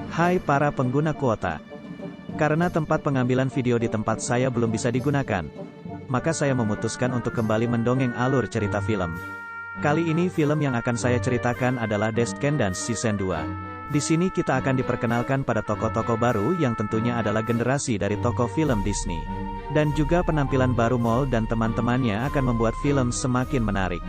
Hai para pengguna kuota. Karena tempat pengambilan video di tempat saya belum bisa digunakan, maka saya memutuskan untuk kembali mendongeng alur cerita film. Kali ini film yang akan saya ceritakan adalah Descendants Season 2. Di sini kita akan diperkenalkan pada tokoh-tokoh baru yang tentunya adalah generasi dari tokoh film Disney. Dan juga penampilan baru Mole dan teman-temannya akan membuat film semakin menarik.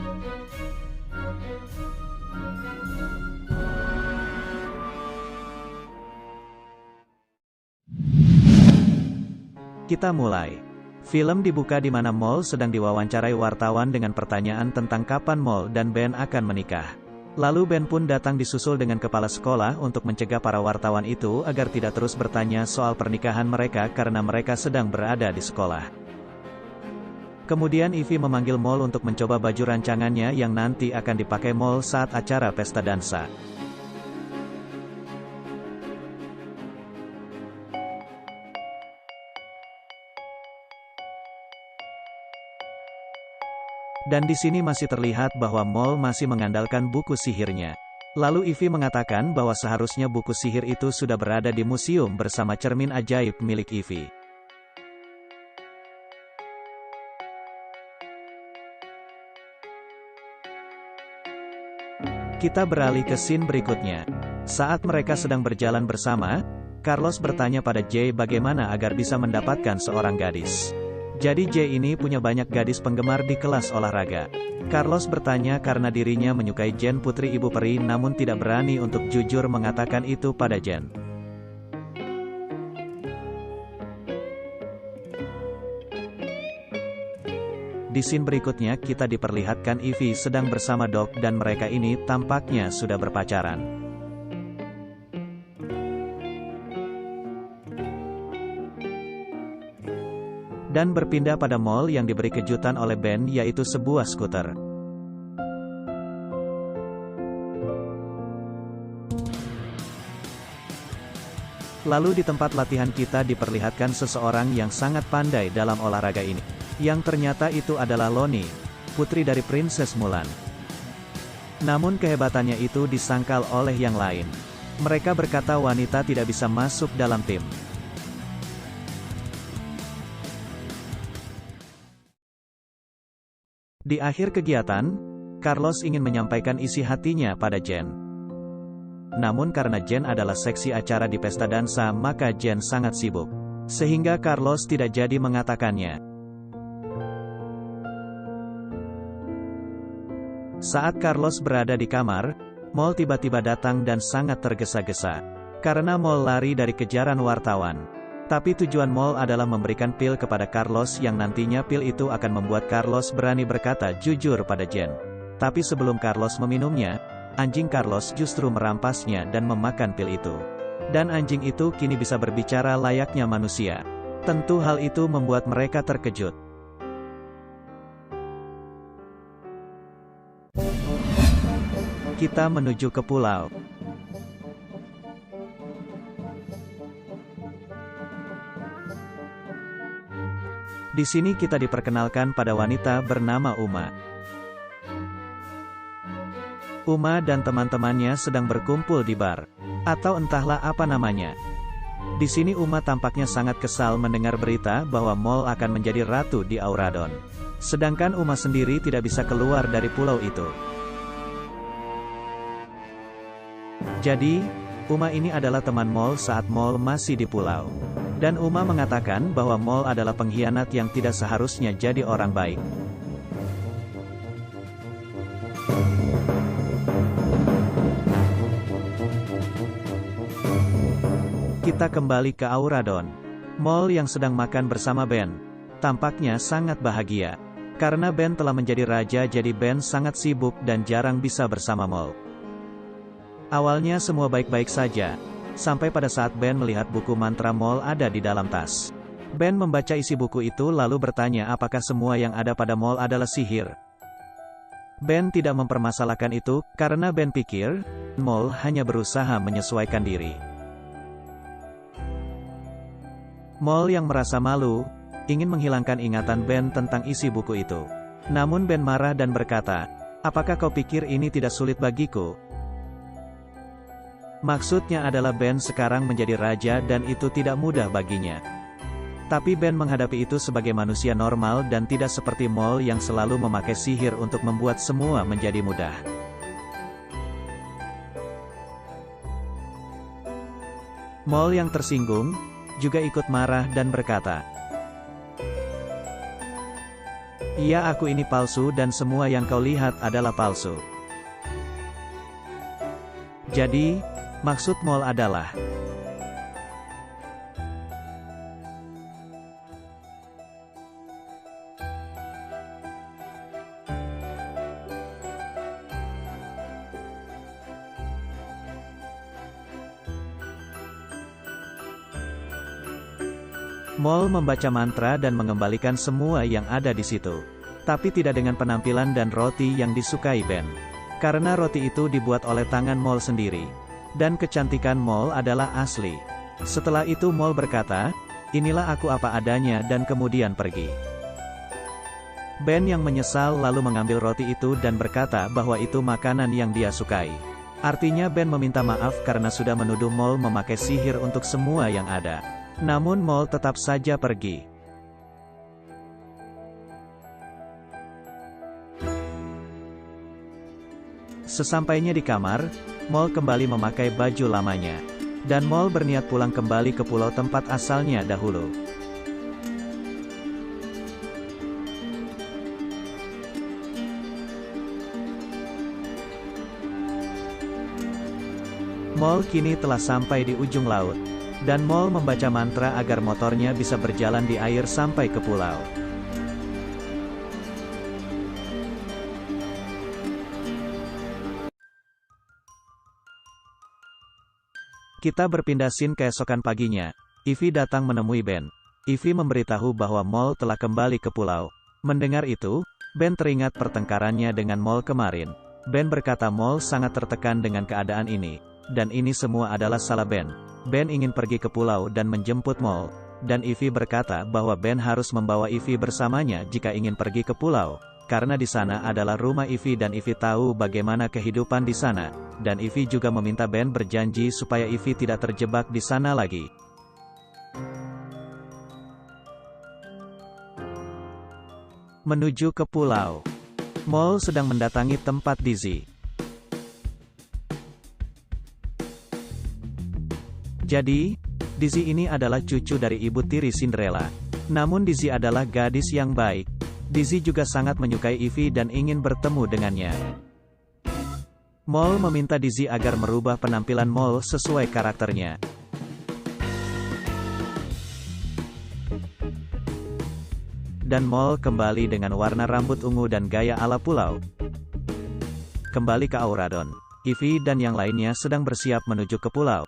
Kita mulai. Film dibuka di mana Mole sedang diwawancarai wartawan dengan pertanyaan tentang kapan Mole dan Ben akan menikah. Lalu Ben pun datang disusul dengan kepala sekolah untuk mencegah para wartawan itu agar tidak terus bertanya soal pernikahan mereka karena mereka sedang berada di sekolah. Kemudian Ivy memanggil Mole untuk mencoba baju rancangannya yang nanti akan dipakai Mole saat acara pesta dansa. Dan di sini masih terlihat bahwa Mole masih mengandalkan buku sihirnya. Lalu Ivy mengatakan bahwa seharusnya buku sihir itu sudah berada di museum bersama cermin ajaib milik Ivy. Kita beralih ke scene berikutnya. Saat mereka sedang berjalan bersama, Carlos bertanya pada Jay bagaimana agar bisa mendapatkan seorang gadis. Jadi Jay ini punya banyak gadis penggemar di kelas olahraga. Carlos bertanya karena dirinya menyukai Jen putri ibu peri namun tidak berani untuk jujur mengatakan itu pada Jen. Di scene berikutnya kita diperlihatkan Ivy sedang bersama Doc dan mereka ini tampaknya sudah berpacaran. Dan berpindah pada Mole yang diberi kejutan oleh Ben yaitu sebuah skuter. Lalu di tempat latihan kita diperlihatkan seseorang yang sangat pandai dalam olahraga ini. Yang ternyata itu adalah Loni, putri dari Princess Mulan. Namun kehebatannya itu disangkal oleh yang lain. Mereka berkata wanita tidak bisa masuk dalam tim. Di akhir kegiatan, Carlos ingin menyampaikan isi hatinya pada Jen. Namun karena Jen adalah seksi acara di pesta dansa maka Jen sangat sibuk. Sehingga Carlos tidak jadi mengatakannya. Saat Carlos berada di kamar, Mole tiba-tiba datang dan sangat tergesa-gesa. Karena Mole lari dari kejaran wartawan. Tapi tujuan Mole adalah memberikan pil kepada Carlos yang nantinya pil itu akan membuat Carlos berani berkata jujur pada Jen. Tapi sebelum Carlos meminumnya, anjing Carlos justru merampasnya dan memakan pil itu. Dan anjing itu kini bisa berbicara layaknya manusia. Tentu hal itu membuat mereka terkejut. Kita menuju ke pulau. Di sini kita diperkenalkan pada wanita bernama Uma. Uma dan teman-temannya sedang berkumpul di bar. Atau entahlah apa namanya. Di sini Uma tampaknya sangat kesal mendengar berita bahwa Mole akan menjadi ratu di Auradon. Sedangkan Uma sendiri tidak bisa keluar dari pulau itu. Jadi, Uma ini adalah teman Mole saat Mole masih di pulau. Dan Uma mengatakan bahwa Mole adalah pengkhianat yang tidak seharusnya jadi orang baik. Kita kembali ke Auradon. Mole yang sedang makan bersama Ben. Tampaknya sangat bahagia. Karena Ben telah menjadi raja jadi Ben sangat sibuk dan jarang bisa bersama Mole. Awalnya semua baik-baik saja. Sampai pada saat Ben melihat buku mantra Mole ada di dalam tas. Ben membaca isi buku itu lalu bertanya apakah semua yang ada pada Mole adalah sihir. Ben tidak mempermasalahkan itu, karena Ben pikir, Mole hanya berusaha menyesuaikan diri. Mole yang merasa malu, ingin menghilangkan ingatan Ben tentang isi buku itu. Namun Ben marah dan berkata, apakah kau pikir ini tidak sulit bagiku? Maksudnya adalah Ben sekarang menjadi raja dan itu tidak mudah baginya. Tapi Ben menghadapi itu sebagai manusia normal dan tidak seperti Mole yang selalu memakai sihir untuk membuat semua menjadi mudah. Mole yang tersinggung, juga ikut marah dan berkata, "Iya, aku ini palsu dan semua yang kau lihat adalah palsu." Jadi, maksud Mole adalah, Mole membaca mantra dan mengembalikan semua yang ada di situ. Tapi tidak dengan penampilan dan roti yang disukai Ben. Karena roti itu dibuat oleh tangan Mole sendiri. Dan kecantikan Mole adalah asli. Setelah itu Mole berkata, "Inilah aku apa adanya," dan kemudian pergi. Ben yang menyesal lalu mengambil roti itu dan berkata bahwa itu makanan yang dia sukai. Artinya Ben meminta maaf karena sudah menuduh Mole memakai sihir untuk semua yang ada. Namun Mole tetap saja pergi. Sesampainya di kamar, Mole kembali memakai baju lamanya. Dan Mole berniat pulang kembali ke pulau tempat asalnya dahulu. Mole kini telah sampai di ujung laut. Dan Mole membaca mantra agar motornya bisa berjalan di air sampai ke pulau. Kita berpindah scene keesokan paginya. Ivy datang menemui Ben. Ivy memberitahu bahwa Mole telah kembali ke pulau. Mendengar itu, Ben teringat pertengkarannya dengan Mole kemarin. Ben berkata Mole sangat tertekan dengan keadaan ini. Dan ini semua adalah salah Ben. Ben ingin pergi ke pulau dan menjemput Mole. Dan Ivy berkata bahwa Ben harus membawa Ivy bersamanya jika ingin pergi ke pulau. Karena di sana adalah rumah Ivy dan Ivy tahu bagaimana kehidupan di sana. Dan Ivy juga meminta Ben berjanji supaya Ivy tidak terjebak di sana lagi. Menuju ke pulau. Mole sedang mendatangi tempat Dizzy. Jadi, Dizzy ini adalah cucu dari ibu tiri Cinderella. Namun Dizzy adalah gadis yang baik. Dizzy juga sangat menyukai Ivy dan ingin bertemu dengannya. Mole meminta Dizzy agar merubah penampilan Mole sesuai karakternya. Dan Mole kembali dengan warna rambut ungu dan gaya ala pulau. Kembali ke Auradon. Ivy dan yang lainnya sedang bersiap menuju ke pulau.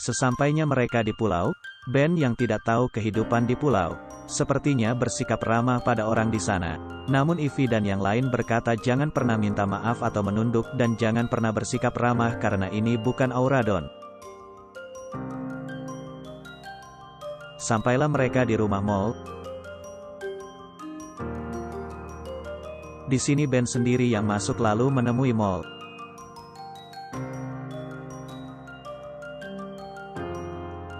Sesampainya mereka di pulau, Ben yang tidak tahu kehidupan di pulau, sepertinya bersikap ramah pada orang di sana. Namun Ivy dan yang lain berkata jangan pernah minta maaf atau menunduk dan jangan pernah bersikap ramah karena ini bukan Auradon. Sampailah mereka di rumah Mole. Di sini Ben sendiri yang masuk lalu menemui Mole.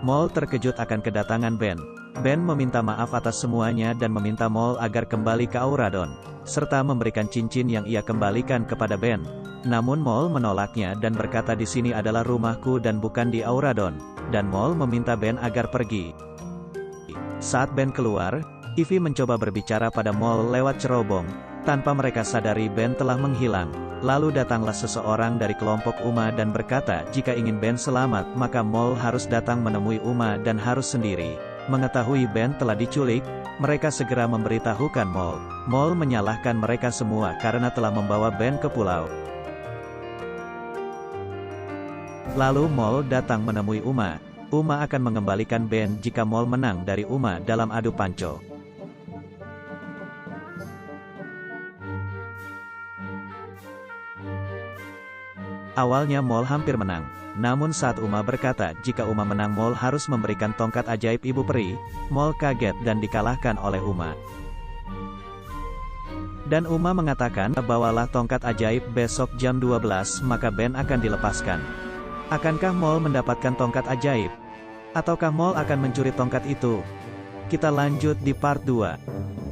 Mole terkejut akan kedatangan Ben. Ben meminta maaf atas semuanya dan meminta Mole agar kembali ke Auradon, serta memberikan cincin yang ia kembalikan kepada Ben. Namun Mole menolaknya dan berkata di sini adalah rumahku dan bukan di Auradon. Dan Mole meminta Ben agar pergi. Saat Ben keluar, Ivy mencoba berbicara pada Mole lewat cerobong. Tanpa mereka sadari Ben telah menghilang. Lalu datanglah seseorang dari kelompok Uma dan berkata jika ingin Ben selamat maka Mole harus datang menemui Uma dan harus sendiri. Mengetahui Ben telah diculik, mereka segera memberitahukan Mole. Mole menyalahkan mereka semua karena telah membawa Ben ke pulau. Lalu Mole datang menemui Uma. Uma akan mengembalikan Ben jika Mole menang dari Uma dalam adu panco. Awalnya Mole hampir menang. Namun saat Uma berkata jika Uma menang Mole harus memberikan tongkat ajaib ibu peri, Mole kaget dan dikalahkan oleh Uma. Dan Uma mengatakan, bawalah tongkat ajaib besok jam 12 maka Ben akan dilepaskan. Akankah Mole mendapatkan tongkat ajaib? Ataukah Mole akan mencuri tongkat itu? Kita lanjut di part 2.